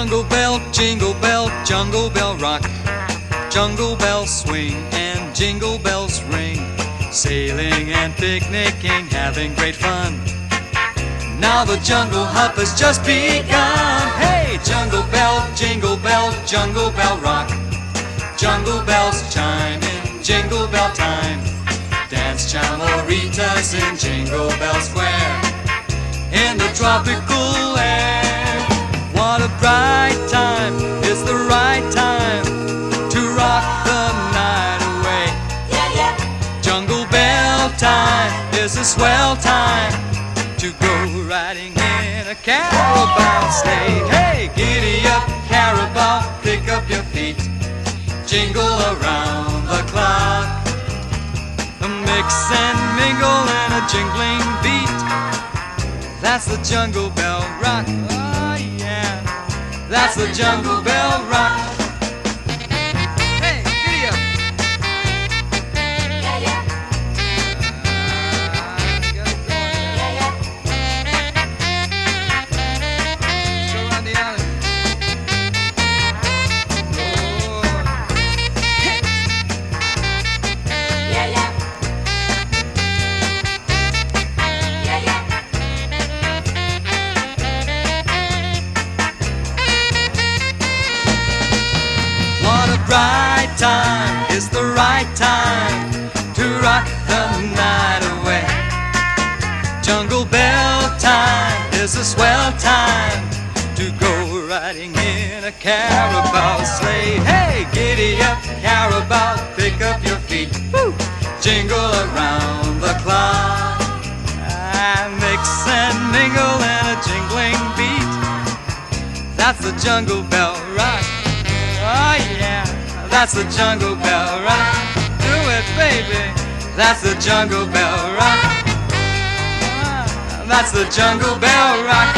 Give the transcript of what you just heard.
Jungle bell, jungle bell rock. Jungle bells swing and jingle bells ring. Sailing and picnicking, having great fun. Now the jungle hop has just begun. Hey, jungle bell, jungle bell rock. Jungle bells chime in jingle bell time. Dance chamoritas in Jingle Bell Square. In the tropical air. What a bright time, it's the right time to rock the night away. Yeah, yeah. Jungle bell time is a swell time to go riding in a carabao sleigh. Hey, giddy up, carabao, pick up your feet. Jingle around the clock. Mix and mingle in a jingling beat. That's the Jungle Bell Rock. Oh yeah, that's the Jungle Bell Rock. Hey, giddy up. Yeah, yeah. Get it going. Yeah, yeah. Go around the alley. Oh. Yeah, yeah. Yeah, yeah. What a bright time, it's the right time to rock the night away. Jungle bell time is a swell time to go riding in a carabao sleigh. Hey, giddy up, carabao, pick up your feet. Woo! Jingle around the clock. Mix and mingle in a jingling beat. That's the Jungle Bell Rock. Oh yeah, that's the Jungle Bell Rock. Do it, baby. That's the Jungle Bell Rock. That's the Jungle Bell Rock.